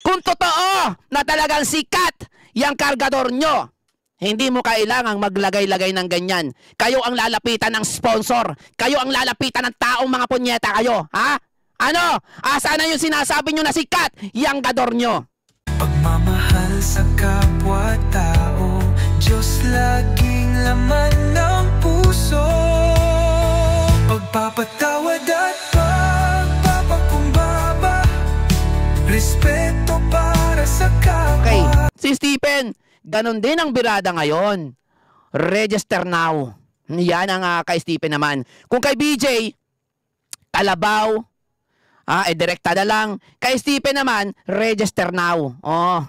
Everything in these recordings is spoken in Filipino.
Kung totoo na talagang sikat yung kargador nyo, hindi mo kailangang maglagay-lagay ng ganyan. Kayo ang lalapitan ng sponsor. Kayo ang lalapitan ng taong mga punyeta kayo. Ha? Ano? Asa na yung sinasabi nyo na sikat yung gador nyo? Pagmamahal sa kapwa-tao, Diyos laging laman ng puso. Pagpapatawad at pagpapakumbaba, respeto para sa kapwa. Okay, si Stephen, ganon din ang birada ngayon. Register now. Yan ang kay Stephen naman. Kung kay BJ, kalabaw, direkta na lang. Kay Stephen naman, register now. Oh.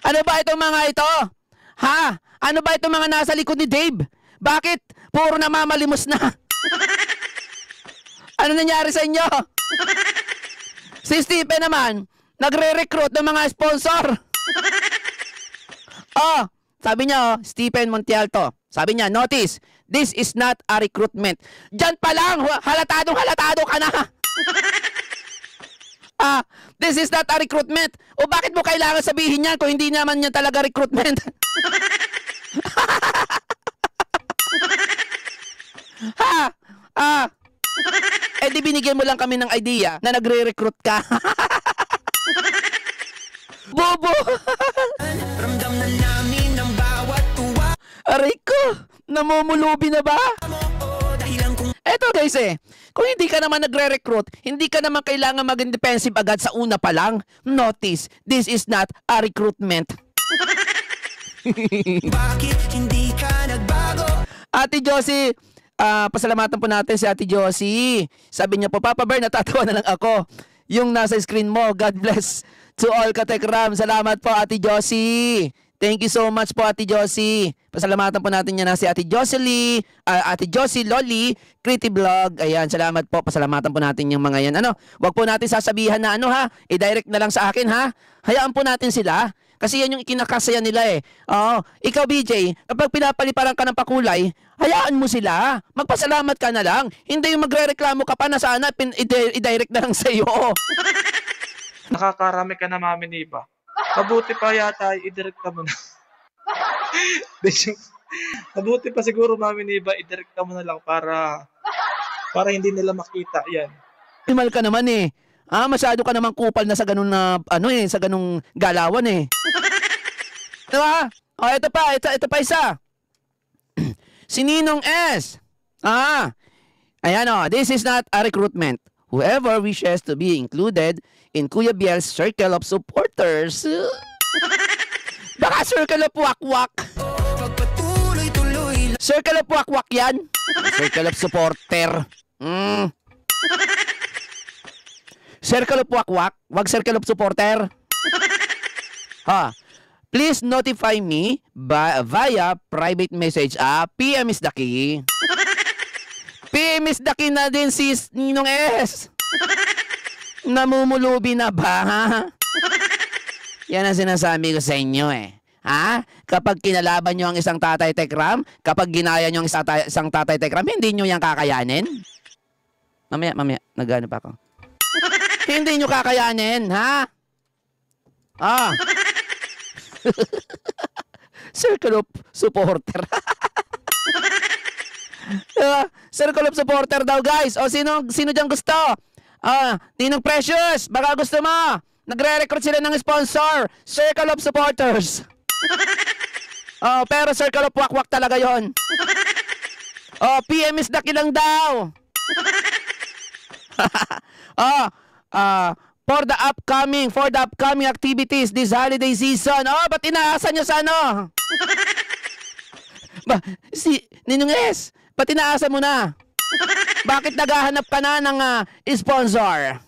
Ano ba itong mga ito? Ha? Ano ba itong mga nasa likod ni Dave? Bakit? Puro namamalimos na. Ano nangyari sa inyo? Si Stephen naman, nagre-recruit ng mga sponsor. Oh, sabi niya, Stephen Montialto. Sabi niya, notice, this is not a recruitment. Diyan pa lang, halatado ka na. This is not a recruitment. O bakit mo kailangan sabihin yan kung hindi naman yan talaga recruitment? Eh di binigyan mo lang kami ng idea na nagre-recruit ka. Bobo! Ramdam na namin ang bawat tuwa. Aray ko! Namumulubi na ba? Eto guys kung hindi ka naman nagre-recruit, hindi ka naman kailangan maging defensive agad sa una pa lang. Notice, this is not a recruitment. Bakit hindi ka nagbago? Ate Josie, pasalamatan po natin si Ate Josie. Sabi niya po, Papa Bear, natatawa na lang ako. Yung nasa screen mo, God bless to all Katekram. Salamat po Ate Josie. Thank you so much po Ate Josie. Pasalamatan po natin yan na si Ate Josie, Ate Josie Loli, Creative Vlog. Ayan, salamat po. Pasalamatan po natin yung mga yan. Wag po natin sasabihan na i-direct na lang sa akin ha. Hayaan po natin sila. Kasi yan yung ikinakasaya nila Oo, ikaw BJ, kapag pinapaliparan ka ng pakulay, hayaan mo sila. Magpasalamat ka na lang. Hindi yung magre-reklamo ka pa na sana i-direct na lang sa iyo. Nakakarami ka na Mami Niba. Mabuti pa yata i-direct ka mo na. Mabuti pa siguro Mami Niba, i-direct ka mo na lang para hindi nila makita yan. Imal ka naman masyado ka naman kupal na sa ganun na sa ganung galawan Diba? Ito pa isa. Si Ninong S. Ayan this is not a recruitment. Whoever wishes to be included in Kuya Biel's circle of supporters. Baka circle of wakwak. Circle of wakwak yan. Circle of supporter. Circle of wakwak, wag circle of supporter. Please notify me via private message. PM is the key. PM is the key na din si Ninong S. Namumulubi na ba? Yan ang sinasabi ko sa inyo Kapag kinalaban nyo ang isang Tatay Tekram, kapag ginaya nyo ang isang Tatay Tekram, hindi nyo yan kakayanin. Mamaya, nagano pa ako. Hindi nyo kakayanin, ha? Circle of supporter. Circle of supporter daw, guys. O, sino dyan gusto? Ninong Precious, baka gusto mo. Nagre-recruit sila ng sponsor. Circle of supporters. Pero circle of wakwak talaga yon. PM is the kilang daw. For the upcoming activities this holiday season. Ba't inaasa nyo sa si Ninong S, ba't inaasa mo na? Bakit naghahanap ka na ng sponsor?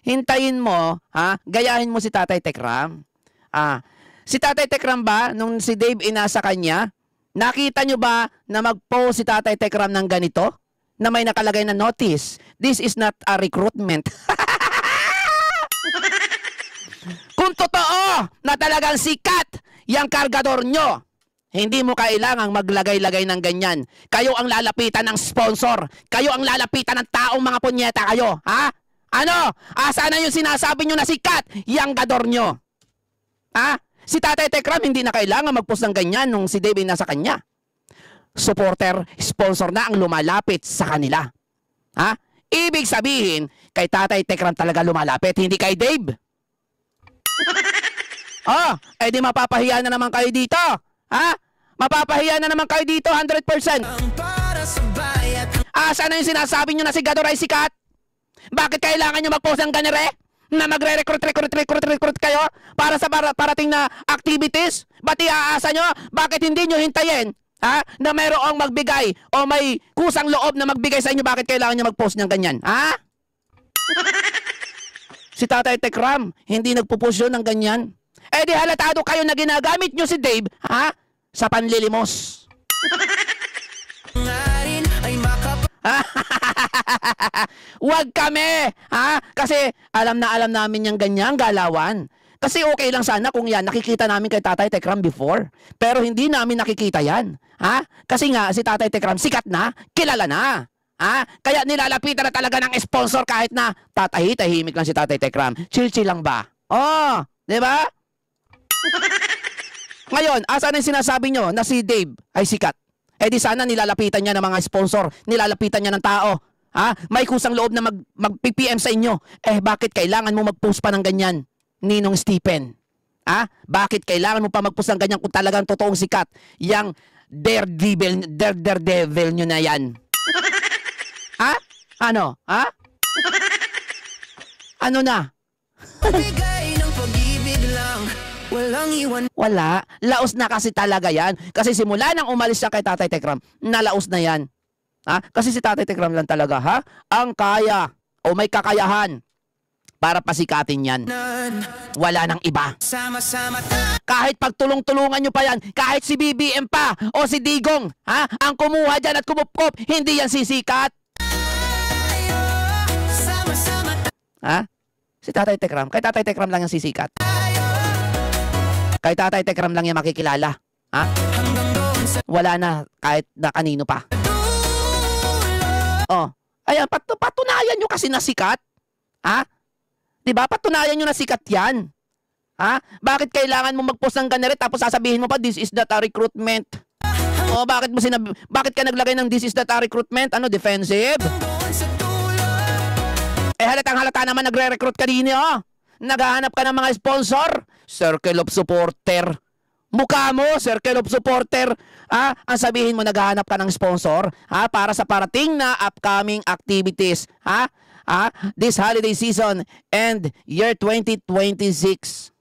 Hintayin mo, gayahin mo si Tatay Tekram. Si Tatay Tekram ba, nung si Dave inasa kanya, nakita nyo ba na mag-post si Tatay Tekram ng ganito? Na may nakalagay na notice. This is not a recruitment. Kung totoo na talagang sikat yung kargador nyo, hindi mo kailangang maglagay-lagay ng ganyan. Kayo ang lalapitan ng sponsor. Kayo ang lalapitan ng taong mga punyeta kayo. Ha? Ano? Asa na yung sinasabi nyo na sikat? Yang gador nyo. Ha? Si Tatay Tekram hindi na kailangan mag-post ng ganyan nung si Dave nasa kanya. Supporter, sponsor na ang lumalapit sa kanila. Ha? Ibig sabihin, kay Tatay Tekram talaga lumalapit, hindi kay Dave. Oh, di mapapahiya na naman kayo dito. Ha? Mapapahiya na naman kayo dito 100%. Asa na yung sinasabi nyo na si Gador ay sikat? Bakit kailangan nyo mag-post ng ganere? Na magre-recruit kayo para sa parating na activities? Ba't iaasa nyo? Bakit hindi nyo hintayin? Ha? Na mayroong magbigay o may kusang loob na magbigay sa inyo, bakit kailangan nyo mag-post ng ganyan? Ha? Si Tatay Tekram, hindi nagpo-post yun ng ganyan. Di halatado kayo na ginagamit nyo si Dave, ha? Sa panlilimos. Wag kami, ha? Kasi alam namin yung ganyang galawan. Kasi okay lang sana kung yan nakikita namin kay Tatay Tekram before. Pero hindi namin nakikita yan, ha? Kasi nga si Tatay Tekram sikat na, kilala na. Ha? Kaya nilalapitan na talaga ng sponsor kahit na tahimik lang si Tatay Tekram. Chill lang ba? Oh, 'di ba? Ngayon, asa na yung sinasabi nyo na si Dave ay sikat? Di sana nilalapitan niya ng mga sponsor, nilalapitan niya ng tao. Ha? May kusang loob na mag-PPM sa inyo. Bakit kailangan mo mag-post pa ng ganyan, Ninong Stephen? Ha? Bakit kailangan mo pa mag-post ng ganyan kung talagang totoong sikat? Yang daredevil nyo na yan. Ha? Ano? Ha? Ano na? Wala. Laos na kasi talaga yan. Kasi simula nang umalis siya kay Tatay Tekram, nalaos na yan. Ha? Kasi si Tatay Tekram lang talaga, ha? Ang kaya o may kakayahan para pasikatin yan. Wala nang iba. Kahit pagtulong-tulungan nyo pa yan, kahit si BBM pa o si Digong, ha? Ang kumuha dyan at kumupkop, hindi yan sisikat. Ha? Si Tatay Tekram, kay Tatay Tekram lang yung sisikat. Kay Tatay Tekram lang yung makikilala. Ha? Wala na kahit na kanino pa. Oh, ayan, patunayan nyo kasi na sikat. Ha? Diba? Patunayan nyo na sikat yan. Ha? Bakit kailangan mo mag-post ng ganere tapos sasabihin mo pa, this is not a recruitment? Oh, bakit ka naglagay ng this is not a recruitment? Ano, defensive? Halata naman nagre-recruit ka din, oh. Naghahanap ka ng mga sponsor. Circle of supporter. Mukha mo, circle of supporter. Ha? Ang sabihin mo, naghahanap ka ng sponsor, ha? Para sa parating na upcoming activities. Ha? Ha? This holiday season and year 2026.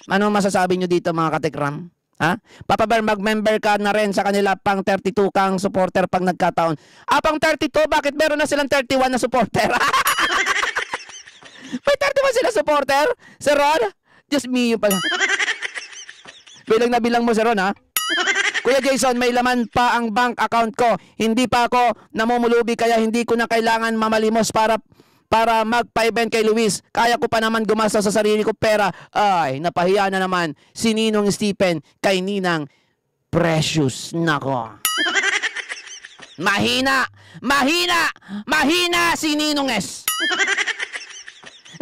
Ano masasabi nyo dito, mga katekram? Ha? Papa Bear, mag-member ka na rin sa kanila pang 32 kang supporter pag nagkataon. Pang 32? Bakit meron na silang 31 na supporter? May 31 sila supporter? Sir Ron? Just me yung pala. Bilang na bilang mo, Sir Ron, ha? Kuya Jason, may laman pa ang bank account ko. Hindi pa ako namumulubi kaya hindi ko na kailangan mamalimos para magpa-event kay Luis. Kaya ko pa naman gumastos sa sarili ko pera. Ay, napahiya na naman si Ninong Stephen kay Ninang Precious. Nako. Mahina si Ninong S.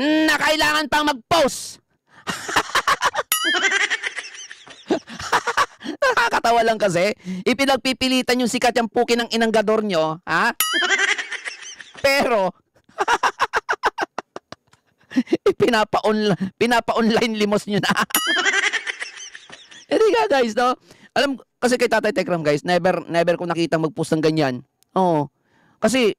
Na kailangan pang mag-post. Nakakatawa lang kasi. Ipinagpipilitan yung sikat yung puki ng inanggador nyo. Ha? Pero pinapa-online limos nyo na. Hindi nga, guys, no? Alam, kasi kay Tatay Tekram, guys, never ko nakita mag-post ng ganyan. Oo. Kasi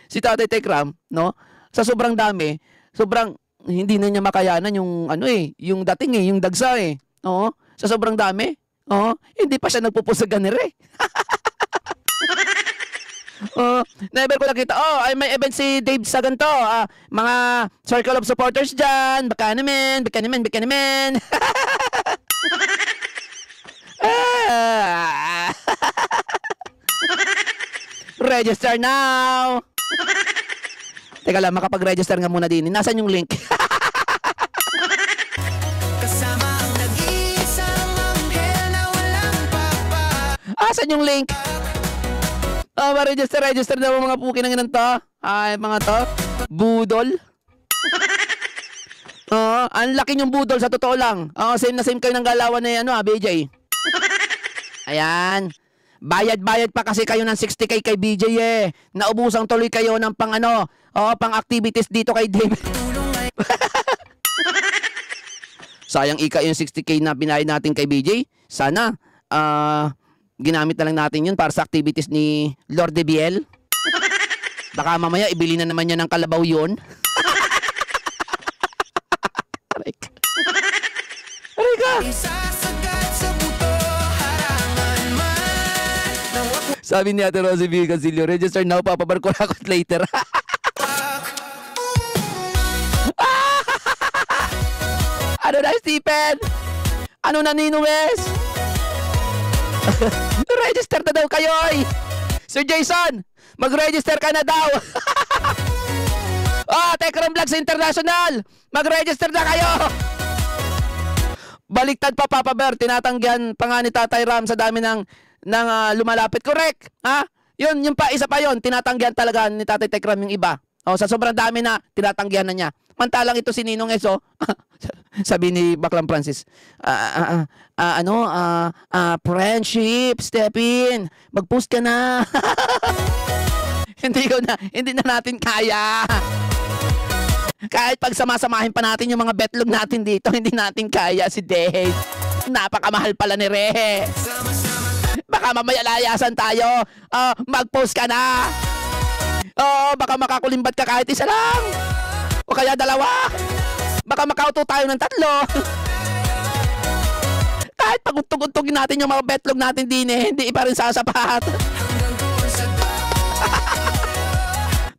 si Tatay Tekram, no? Sa sobrang dami, sobrang hindi na niya makayanan yung yung dating yung dagsa eh. Oo. Sa sobrang dami. Oo. Hindi pa siya nagpo-post sa ganire. Never ko nakita. Ay may event si Dave sa ganito. Mga circle of supporters dyan. Baka naman. Register now. Teka lang, makapag-register nga muna din. Nasaan yung link? Kasama ang nag-iisang anghel na walang papa. Asan yung link? Oh, register na mga puki ng inan to. Ay, mga to. Budol. Ang laki yung budol sa totoo lang. Same na same kayo ng galawan na ano, BJ. Ayan. Bayad pa kasi kayo ng 60k kay BJ eh. Naubusang tuloy kayo ng pang ano, pang activities dito kay David. Sayang ika yung 60k na binayad natin kay BJ. Sana, ginamit na lang natin yun para sa activities ni Lord de Biel. Baka mamaya ibili na naman niya ng kalabaw yun. Aray ka. Sabi ni Ate Rosie V. Casilio, register now, papabar ko later. Ano na, Stephen? Ano na, Nino West? Register na daw kayo, oy! Sir Jason, mag-register ka na daw. Tekram Vlogs International, mag-register na kayo. Baliktad pa, Papa Bear, tinatanggihan pa nga ni Tatay Ram sa dami ng lumalapit. Correct, ha? Yun, yung pa, isa pa yun, tinatanggihan talaga ni Tatay Tekram yung iba. Sa sobrang dami na, tinatanggihan na niya. Mantalang ito si Ninong Eso, sabi ni Baklang Francis, friendship, step in, mag-post ka na. Hindi na natin kaya. Kahit pag samasamahin pa natin yung mga betlog natin dito, hindi natin kaya si Dave. Napakamahal pala ni Rehe. Baka mamaya layasan tayo. Mag-post ka na. Baka makakulimbat ka kahit isa lang. O kaya dalawa. Baka makauto tayo ng 3. Kahit pag-untog-untogin natin yung mga betlog natin din hindi pa rin sasapat.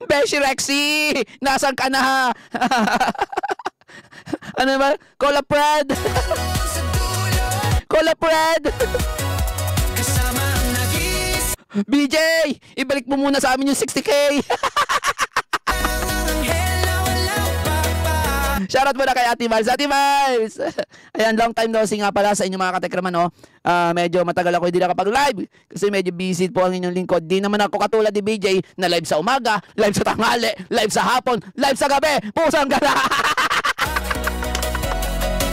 Beshi Rexy, nasan ka na? Ano ba? Cola Fred. Cola Fred. BJ, ibalik mo muna sa amin yung 60k. Shoutout muna kay Ate Miles. Ate Miles! Ayan, long time no see nga pala sa inyong mga katekraman, no? Medyo matagal ako hindi nakapag-live kasi medyo busy po ang inyong lingkod. Di naman ako katulad ni BJ na live sa umaga, live sa tanghali, live sa hapon, live sa gabi. Pusang gala!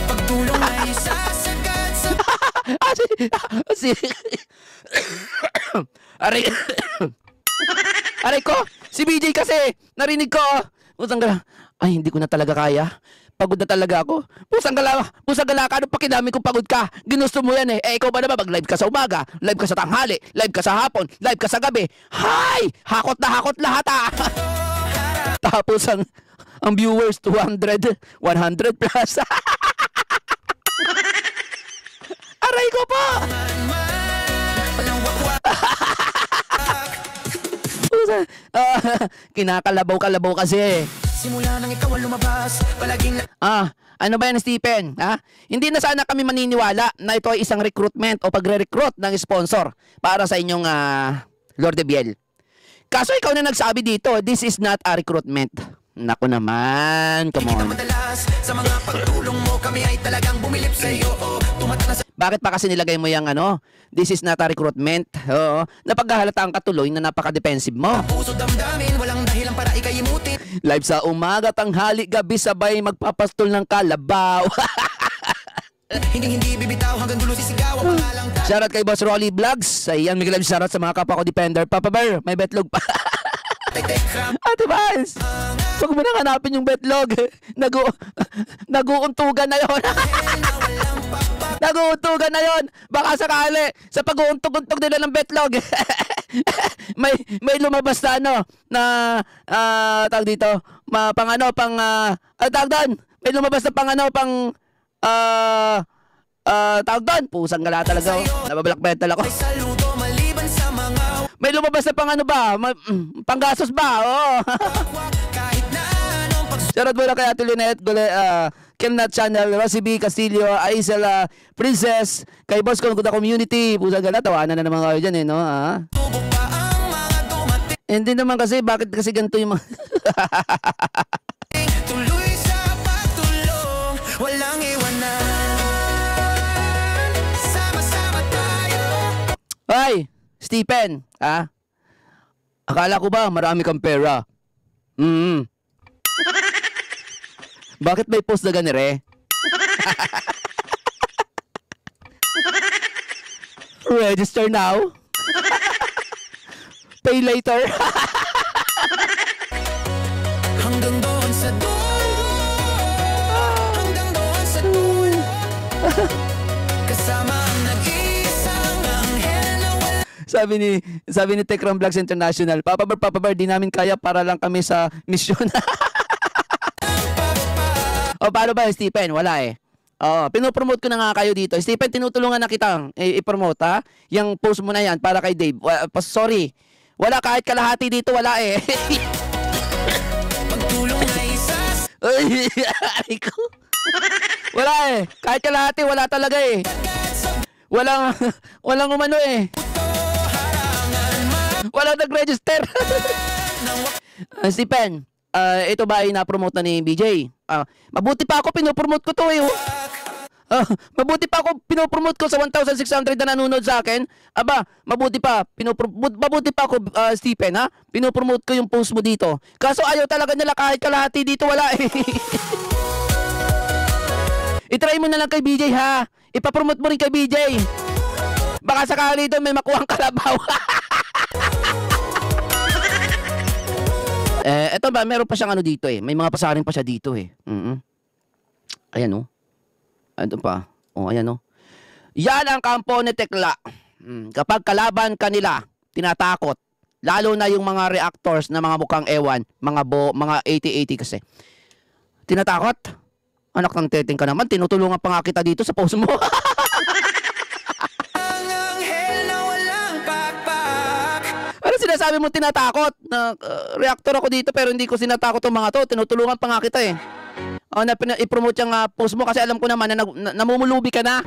Pagtulong ay sasagad sa... Aray ko! Si BJ kasi! Narinig ko! Pusang gala! Ay, hindi ko na talaga kaya. Pagod na talaga ako. Pusang gala ka. Ano pa kinami kung pagod ka? Ginusto mo yan eh. Ikaw ba naman mag-live ka sa umaga? Live ka sa tanghali? Live ka sa hapon? Live ka sa gabi? Hay! Hakot na hakot lahat Tapos ang viewers 200, 100 plus. Aray ko po! Kinakalabaw-kalabaw kasi. Simula nang ikaw ang lumabas, palaging ano ba yan, Stephen? Hindi na sana kami maniniwala na ito ay isang recruitment o pagre-recruit ng sponsor para sa inyong Lord de Biel. Kaso ikaw na nagsabi dito, this is not a recruitment. Naku naman, come on. sa mga pagtulong mo, kami ay talagang bumilip sa iyo. Bakit pa kasi nilagay mo yung this is not a recruitment? Oo, napaghahalataan ka tuloy na napaka-defensive mo. Puso damdamin, walang dahilan para ikayimutin. Live sa umaga, tanghali, gabi, sabay magpapastol ng kalabaw. Hindi bibitaw hanggang dulo sisigaw ang pangalang Shoutout kay Boss Rolly Vlogs. Ayan, may live shoutout sa mga kapwa ko defender. Papa Bear, may betlog pa. Ate Vance, huwag mo nang hanapin yung betlog. Nag-uuntugan na yon. Nag-uuntugan na yon. Baka sakali sa pag-uuntog-untog nila ng betlog. may lumabas na tawag dito, tawag doon. May lumabas na tawag doon. Pusang gala talaga. Nababalak betal ako. May lumabas na panggasos ba? Shoutout muna kay Ate Lynette, Kemnat Channel, Rosie B. Castillo, Aisel Princess, kay Boss Kong Kuda Community. Pusang gala, tawanan na naman kayo dyan no? Hindi naman kasi, bakit kasi ganito yung mga... Tuloy sa pagtulong, walang iwanan. Sama-sama tayo. Hoy, Stephen, Akala ko ba marami kang pera? Bakit may post na ganire? Register now? Pay later? Hanggang doon sa dulo, hanggang doon sa dulo, kasama ang nag-iisang anghel na wala. Sabi ni Tekram Vlogs International, Papa Bar, di namin kaya para lang kami sa misyon. O paano ba, Stephen? Wala eh. Pinopromote ko na nga kayo dito. Stephen, tinutulungan na kita i-promote ha. Yung post mo na yan para kay Dave. Sorry. Wala kahit kalahati dito, wala eh. Pagtulong na isas, Ay ko. Wala eh. Kahit kalahati, wala talaga eh. Walang umano eh. Walang nag-register. Stephen, ito ba ay na-promote na ni BJ? Mabuti pa ako, pinopromote ko to eh. Mabuti pa ako, pinopromote ko sa 1,600 na nanonood sa akin. Aba, mabuti pa ako, Stephen, ha? Pinopromote ko yung post mo dito. Kaso ayaw talaga nila kahit kalahati dito, wala eh. I-try mo na lang kay BJ, ha? Ipapromote mo rin kay BJ. Baka sakali doon may makuhang kalabaw. Eto ba, meron pa siyang ano dito eh. May mga pasaring pa siya dito eh. Ayan oh. Ano pa? Ayan oh. Yan ang kampo ni Tekla. Kapag kalaban kanila, tinatakot. Lalo na yung mga reactors na mga mukhang ewan, mga 80-80 kasi. Tinatakot? Anak ng teteng ka naman, tinutulungan pa nga kita dito sa post mo. ang anghel na walang pakpak. Ano sinasabi mo tinatakot? Na reactor ako dito pero hindi ko sinatakot ang mga to. Tinutulungan pa nga kita eh. I-promote yung post mo kasi alam ko naman na namumulubi ka na.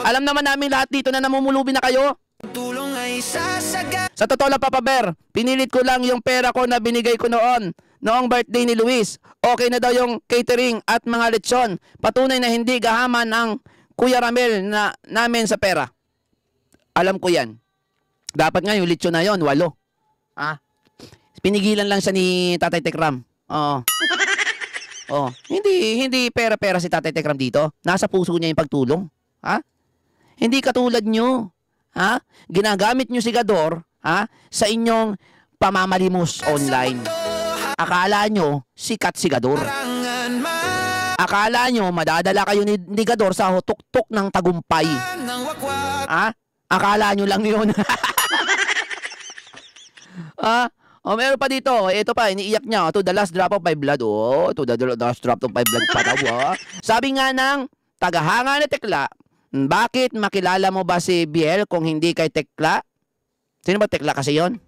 Alam naman namin lahat dito na namumulubi na kayo. Pagtulong ay sasagat. Sa totoo lang, Papa Bear, pinilit ko lang yung pera ko na binigay ko noong birthday ni Luis. Okay na daw yung catering at mga lechon. Patunay na hindi gahaman ang Kuya Ramel na namin sa pera. Alam ko yan. Dapat nga yung lechon na yon 8. Pinigilan lang siya ni Tatay Tekram. Hindi pera-pera si Tatay Tekram dito. Nasa puso niya yung pagtulong. Hindi katulad nyo. Ginagamit nyo si Gador sa inyong pamamalimos online. Akala nyo sikat si Gador. Akala nyo madadala kayo ni Gador sa tuktok ng tagumpay. Akala nyo lang yun. Meron pa dito. Ito pa, iniiyak niya. To the last drop of my blood. To the last drop of my blood pa daw. Sabi nga ng tagahanga ni Tekla, bakit makilala mo ba si Biel kung hindi kay Tekla? Sino ba Tekla kasi yon?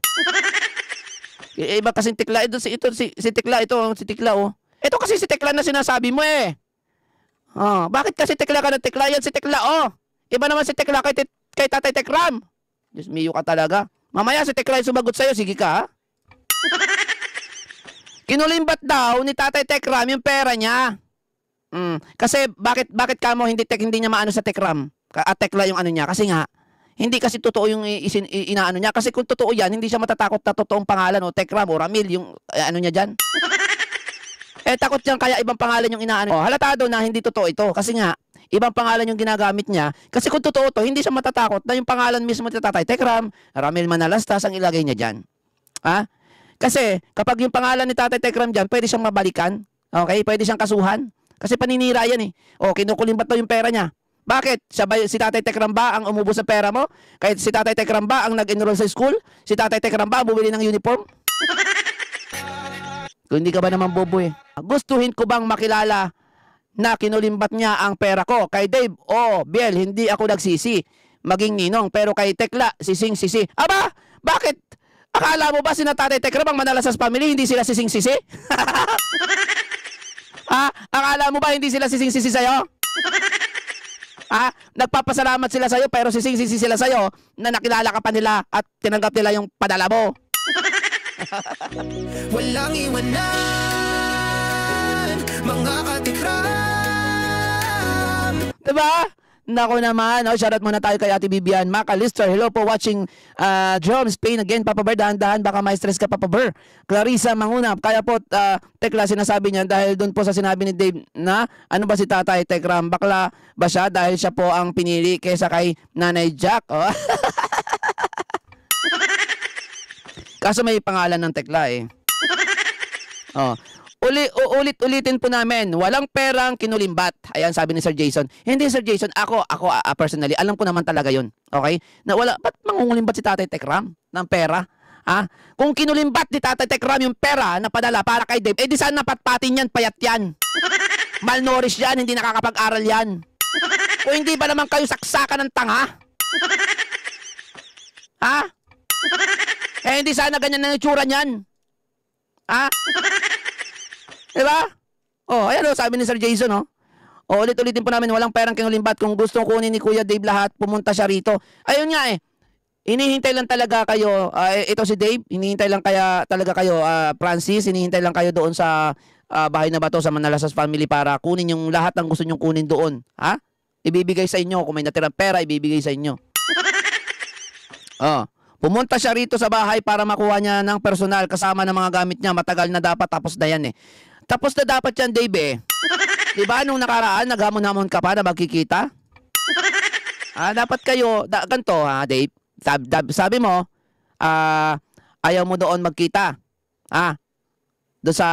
Iba kasing Tekla. Si Tekla. Si Tekla, oh. Ito kasi si Tekla na sinasabi mo eh. Bakit kasi Tekla ka ng Tekla? Yan si Tekla, oh. Iba naman si Tekla kay Tatay Tekram. Diyos miyo ka talaga. Mamaya si Tekla yung sumagot sa'yo. Sige ka, ha? Kinulimbat daw ni Tatay Tekram yung pera niya. Kasi bakit kamo hindi niya maano sa Tekram? At Tekla yung ano niya. Kasi nga, hindi kasi totoo yung inaano niya. Kasi kung totoo yan, hindi siya matatakot na totoong pangalan o Tekram o Ramil yung ano niya dyan. Takot yan kaya ibang pangalan yung inaano. Halatado na hindi totoo ito. Kasi nga, ibang pangalan yung ginagamit niya. Kasi kung totoo to, hindi siya matatakot na yung pangalan mismo ni Tatay Tekram, Ramil Manalastas ang ilagay niya dyan. Kasi kapag yung pangalan ni Tatay Tekram dyan, pwede siyang mabalikan. Okay? Pwede siyang kasuhan. Kasi paninira yan eh. Kinukulimbat daw yung pera niya. Bakit? Si Tatay Tekram ba ang umubos sa pera mo? Kahit si Tatay Tekram ba ang nag-enroll sa school? Si Tatay Tekram ba ang bumili ng uniform? Kung hindi ka ba naman bobo eh. Gustuhin ko bang makilala na kinulimbat niya ang pera ko? Kay Dave, Biel, hindi ako nagsisi. Maging ninong. Pero kay Tekla, sising-sisi. Aba! Bakit? Akala mo ba si Tatay Tekram ang Manalasas family? Hindi sila sising-sisi? Akala mo ba hindi sila sising-sisi sa'yo? Nagpapasalamat sila sa'yo pero sising-sisi sila sa'yo na nakilala ka pa nila at tinanggap nila yung padala mo. Walang iwanan, mga katikram. Diba? Nako naman, shoutout muna tayo kay Ate Vivian Macalister. Hello po, watching Jerome Spain again. Papa Ber, dahan-dahan, baka may stress ka, Papa Ber. Clarissa Mangunap, kaya po, Tekla, sinasabi niya dahil doon po sa sinabi ni Dave na ano ba si Tatay Tekram, bakla ba siya dahil siya po ang pinili kaysa kay Nanay Jack. Oh. Kaso may pangalan ng Tekla eh. Oh. Ulit-ulitin po namin, walang perang kinulimbat. Ayan, sabi ni Sir Jason. Hindi, Sir Jason, ako personally, alam ko naman talaga yun. Okay? Na wala, ba't mangungulimbat si Tatay Tekram ng pera? Ha? Kung kinulimbat ni Tatay Tekram yung pera na padala para kay Dave, di sana patpatin yan, payat yan. Malnourished yan, hindi nakakapag-aral yan. O hindi ba naman kayo saksakan ng tanga? Ha? Hindi sana ganyan na itsura niyan. Ha? Diba? Ayan sabi ni Sir Jason, ulit-ulitin po namin, walang perang kinulimbat. Kung gusto kunin ni Kuya Dave lahat, pumunta siya rito. Ayun nga hinihintay lang talaga kayo, ito si Dave, hinihintay lang talaga kayo, Francis, hinihintay lang kayo doon sa bahay na bato sa Manalasas family para kunin yung lahat ng gusto nyong kunin doon. Ha? Ibibigay sa inyo, kung may natirang pera, ibibigay sa inyo. Pumunta siya rito sa bahay para makuha niya ng personal kasama ng mga gamit niya. Matagal na dapat, tapos na yan Tapos na dapat yan, Dave Diba nung nakaraan, naghamon-hamon ka pa na magkikita? Dapat kayo, ganito Dave. Sabi mo, ayaw mo doon magkita. Doon sa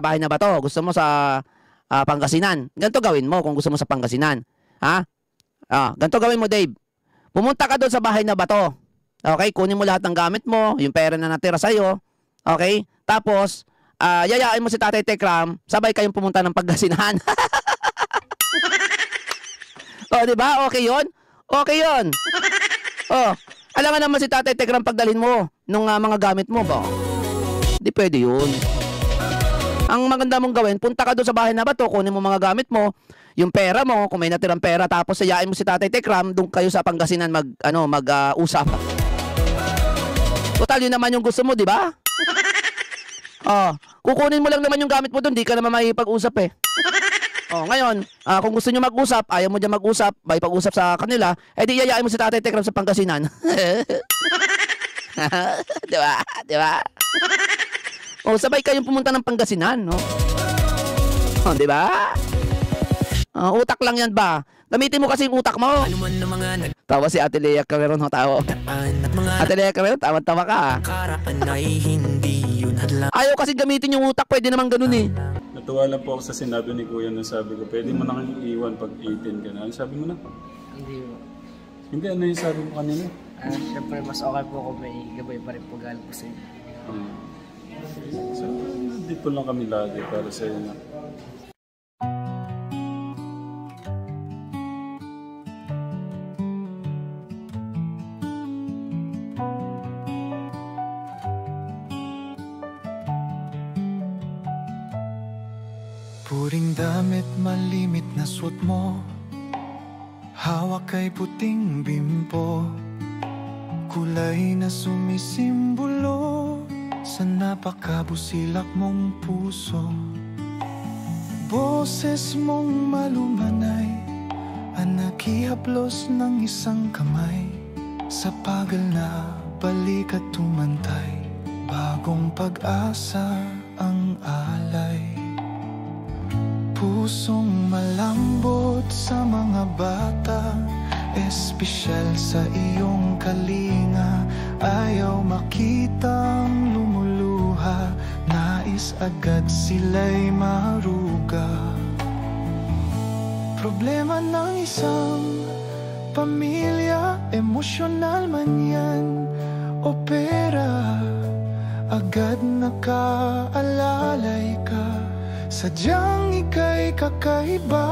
bahay na bato. Gusto mo sa Pangasinan. Ganito gawin mo kung gusto mo sa Pangasinan. Ganito gawin mo, Dave. Pumunta ka doon sa bahay na bato. Okay, kunin mo lahat ng gamit mo, yung pera na natira sa'yo. Okay? Tapos, yayain mo si Tatay Tekram, sabay kayong pumunta ng Pangasinan. Diba? Okay yun? Okay yun. Alam nga naman si Tatay Tekram pagdalhin mo nung mga gamit mo ba? Di pwede yun. Ang maganda mong gawin, punta ka doon sa bahay na bato, kunin mo mga gamit mo, yung pera mo, kung may natirang pera, tapos yayain mo si Tatay Tekram, doon kayo sa Pangasinan mag-usap. Total, yun naman yung gusto mo, di ba? Kukunin mo lang naman yung gamit mo doon, di ka naman makipag-usap ngayon, kung gusto nyo mag-usap, ayaw mo dyan mag-usap, may pag-usap sa kanila, di yayain mo si Tatay Tekram sa Pangasinan. Diba? Diba? Sabay kayong pumunta ng Pangasinan, no? Diba? Utak lang yan ba? Gamitin mo kasi yung utak mo. Tawa si Ate Lea Carreron, tawa. Ate Lea Carreron, tawa-tawa ka. Ayaw kasi gamitin yung utak, pwede naman ganun Natuwa lang po ako sa sinabi ni Kuya na sabi ko, pwede mo nang iiwan pag 18 ka na. Ano sabi mo na? Hindi po. Hindi, ano yung sabi mo kanina? Siyempre, mas okay po kung may gabay pa rin po galing po sa inyo. So, dito lang kami lagi para sa iyo na. Puring damit, malimit na suot mo. Hawak kay puting bimpo. Kulay na sumisimbolo sa napakabusilak mong puso. Boses mong malumanay ang nakihaplos ng isang kamay. Sa pagal na balik at tumantay, bagong pag-asa ang alay. Pusong malambot sa mga bata, espesyal sa iyong kalinga. Ayaw makitang lumuluha, nais agad sila'y maruga. Problema ng isang pamilya, emosyonal man yan o pera, agad nakaalalay ka. Sadyang ika'y kakaiba.